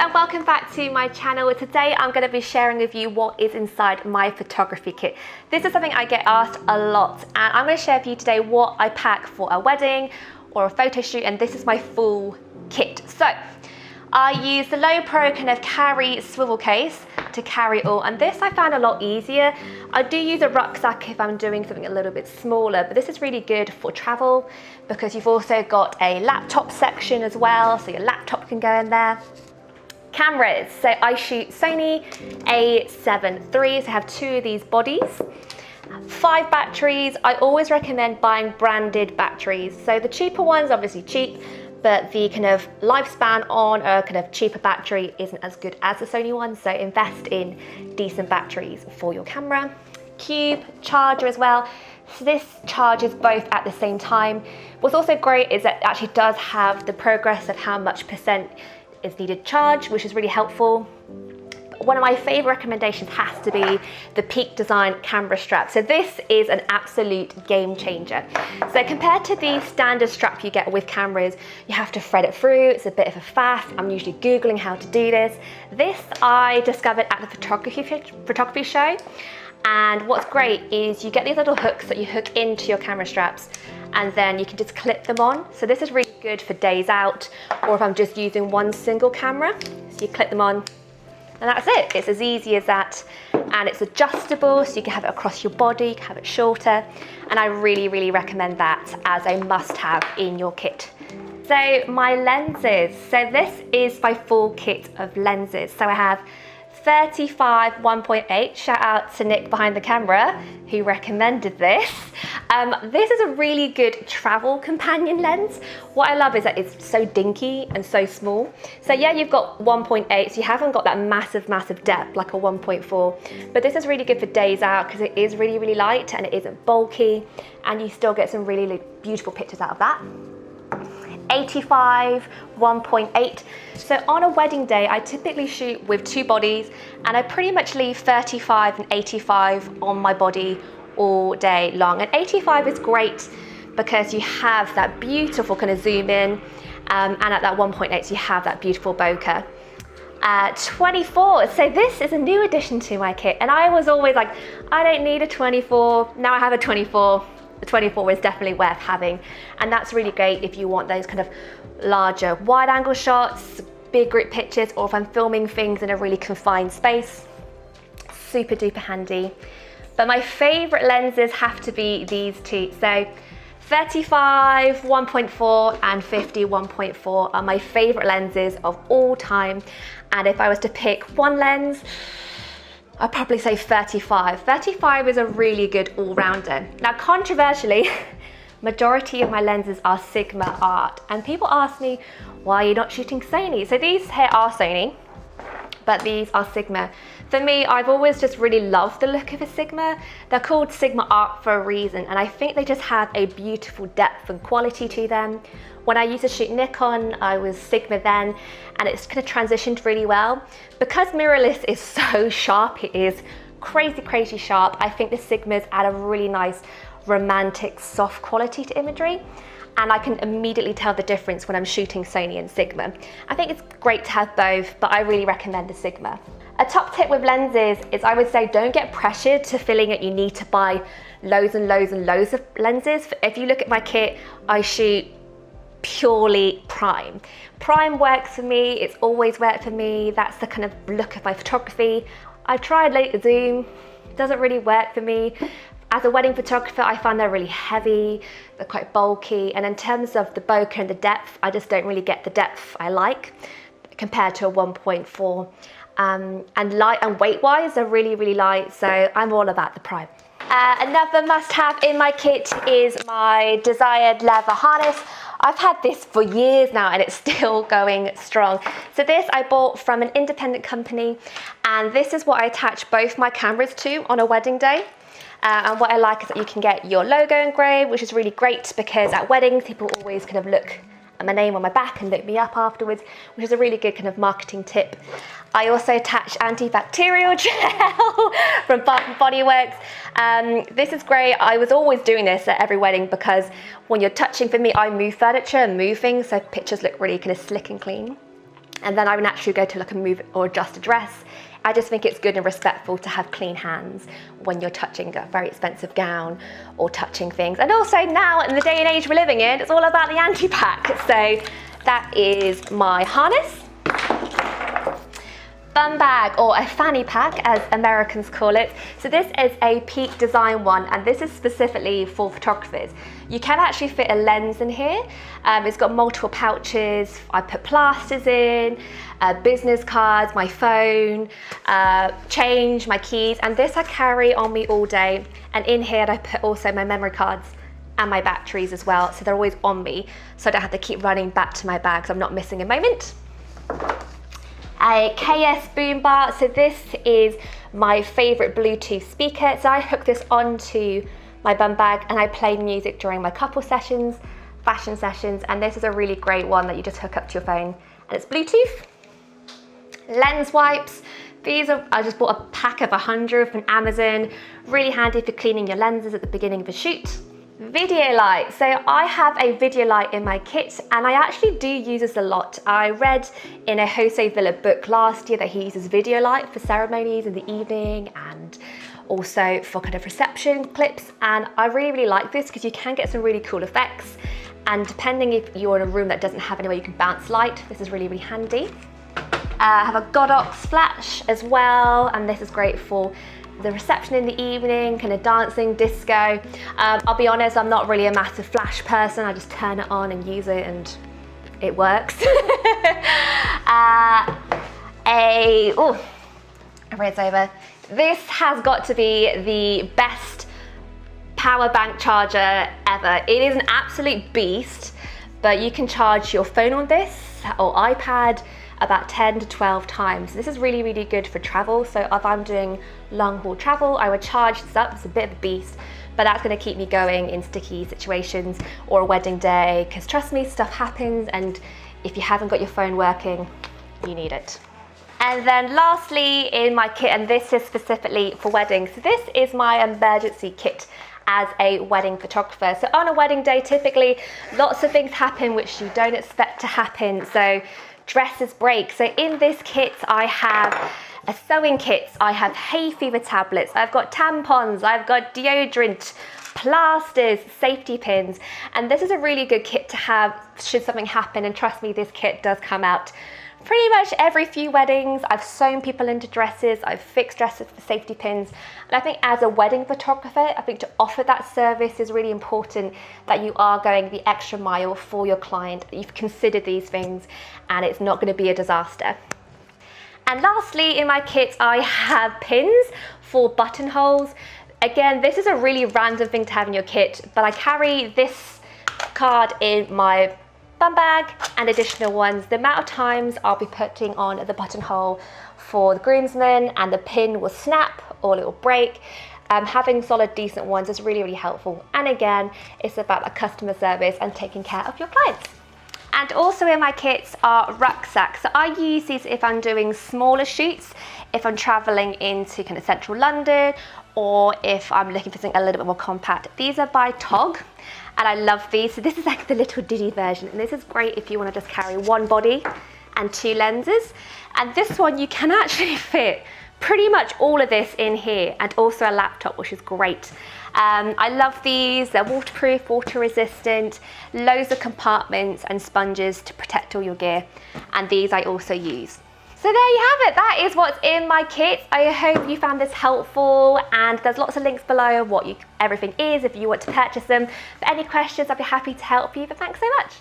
and welcome back to my channel. Today I'm going to be sharing with you what is inside my photography kit. This is something I get asked a lot, and I'm going to share with you today what I pack for a wedding or a photo shoot, and this is my full kit. So I use the low pro kind of carry swivel case to carry it all, and this I found a lot easier. I do use a rucksack if I'm doing something a little bit smaller, but this is really good for travel because you've also got a laptop section as well, so your laptop can go in there. Cameras, so I shoot Sony A7 III, so I have two of these bodies. 5 batteries. I always recommend buying branded batteries. So the cheaper ones, obviously cheap, but the kind of lifespan on a kind of cheaper battery isn't as good as the Sony one, so invest in decent batteries for your camera. Cube charger as well. So this charges both at the same time. What's also great is that it actually does have the progress of how much percent is needed charge, which is really helpful. One of my favorite recommendations has to be the Peak Design camera strap. So this is an absolute game changer. So compared to the standard strap you get with cameras, you have to thread it through. It's a bit of a faff. I'm usually Googling how to do this. This I discovered at the photography show. And what's great is you get these little hooks that you hook into your camera straps, and then you can just clip them on. So this is really good for days out, or if I'm just using one single camera. So you clip them on, and that's it. It's as easy as that. And it's adjustable, so you can have it across your body, you can have it shorter. And I really, really recommend that as a must-have in your kit. So my lenses. So this is my full kit of lenses. So I have 35 1.8, shout out to Nick behind the camera who recommended this. This is a really good travel companion lens. What I love is that it's so dinky and so small. So yeah, you've got 1.8, so you haven't got that massive depth like a 1.4, but this is really good for days out because it is really, really light and it isn't bulky, and you still get some really beautiful pictures out of that. 85 1.8. So on a wedding day, I typically shoot with 2 bodies, and I pretty much leave 35 and 85 on my body all day long. And 85 is great because you have that beautiful kind of zoom in, and at that 1.8, so you have that beautiful bokeh. 24, so this is a new addition to my kit, and I was always like, I don't need a 24. Now I have a 24. The 24 is definitely worth having, and that's really great if you want those kind of larger wide angle shots, big group pictures, or if I'm filming things in a really confined space. Super duper handy. But my favorite lenses have to be these two. So 35 1.4 and 50 1.4 are my favorite lenses of all time, and if I was to pick one lens, I'd probably say 35. 35 is a really good all-rounder. Now, controversially, majority of my lenses are Sigma Art, and people ask me, why are you not shooting Sony? So these here are Sony, but these are Sigma. For me, I've always just really loved the look of a Sigma. They're called Sigma Art for a reason, and I think they just have a beautiful depth and quality to them. When I used to shoot Nikon, I was Sigma then, and it's kind of transitioned really well. Because mirrorless is so sharp, it is crazy sharp, I think the Sigmas add a really nice, romantic, soft quality to imagery. And I can immediately tell the difference when I'm shooting Sony and Sigma. I think it's great to have both, but I really recommend the Sigma. A top tip with lenses is, I would say, don't get pressured to feeling that you need to buy loads and loads of lenses. If you look at my kit, I shoot purely prime. Prime works for me, it's always worked for me. That's the kind of look of my photography. I've tried laser zoom, doesn't really work for me. As a wedding photographer, I find they're really heavy, they're quite bulky, and in terms of the bokeh and the depth, I just don't really get the depth I like compared to a 1.4. And light and weight wise, they're really light, so I'm all about the prime. Another must-have in my kit is my desired leather harness. I've had this for years now and it's still going strong. So this I bought from an independent company, and this is what I attach both my cameras to on a wedding day. And what I like is that you can get your logo engraved, which is really great because at weddings people always kind of look at my name on my back and look me up afterwards, which is a really good kind of marketing tip. I also attach Anti-Bacterial Gel from Bodyworks. This is great. I was always doing this at every wedding because when you're touching, for me, I move furniture and move things, so pictures look really kind of slick and clean. and then I would naturally go to like a move or adjust a dress. I just think it's good and respectful to have clean hands when you're touching a very expensive gown or touching things. And also now, in the day and age we're living in, it's all about the anti-pack. So that is my harness. Bum bag, or a fanny pack as Americans call it. So this is a Peak Design one, and this is specifically for photographers. You can actually fit a lens in here. It's got multiple pouches. I put plasters in, business cards, my phone, change, my keys, and this I carry on me all day. And in here I put also my memory cards and my batteries as well, so they're always on me, so I don't have to keep running back to my bag, so I'm not missing a moment. A KS boombar, so this is my favorite Bluetooth speaker. So I hook this onto my bum bag and I play music during my couple sessions, fashion sessions, and this is a really great one that you just hook up to your phone and it's Bluetooth. Lens wipes, these are, I just bought a pack of 100 from Amazon, really handy for cleaning your lenses at the beginning of a shoot. Video light, so I have a video light in my kit and I actually do use this a lot. I read in a Jose Villa book last year that he uses video light for ceremonies in the evening and also for kind of reception clips, and I really like this because you can get some really cool effects, and depending if you're in a room that doesn't have anywhere you can bounce light, this is really, really handy. I have a Godox Flash as well, and this is great for the reception in the evening, kind of dancing, disco. I'll be honest, I'm not really a massive flash person. I just turn it on and use it and it works. I read over. This has got to be the best power bank charger ever. It is an absolute beast, but you can charge your phone on this or iPad about 10 to 12 times. This is really, really good for travel. So if I'm doing long haul travel, I would charge this up. It's a bit of a beast, but that's gonna keep me going in sticky situations or a wedding day, because trust me, stuff happens, and if you haven't got your phone working, you need it. And then lastly in my kit, and this is specifically for weddings, so this is my emergency kit as a wedding photographer. So on a wedding day, typically lots of things happen which you don't expect to happen. So dresses break. So in this kit, I have a sewing kit, I have hay fever tablets, I've got tampons, I've got deodorant, plasters, safety pins, and this is a really good kit to have should something happen. And trust me, this kit does come out pretty much every few weddings. I've sewn people into dresses, I've fixed dresses for safety pins, and I think as a wedding photographer, I think to offer that service is really important, that you are going the extra mile for your client, that you've considered these things and it's not going to be a disaster. And lastly in my kit, I have pins for buttonholes. Again, this is a really random thing to have in your kit, but I carry this card in my bum bag and additional ones. The amount of times I'll be putting on the buttonhole for the groomsmen and the pin will snap or it will break, having solid decent ones is really, really helpful. And again, it's about a customer service and taking care of your clients. And also in my kits are rucksacks. So I use these if I'm doing smaller shoots, if I'm traveling into kind of central London, or if I'm looking for something a little bit more compact. These are by Tog, and I love these. So this is like the little Diddy version, and this is great if you want to just carry one body and two lenses. And this one, you can actually fit pretty much all of this in here, and also a laptop, which is great. I love these. They're waterproof, water resistant, loads of compartments and sponges to protect all your gear, and these I also use. So there you have it, that is what's in my kit. I hope you found this helpful, and there's lots of links below of what everything is if you want to purchase them. For any questions, I'd be happy to help you, but thanks so much.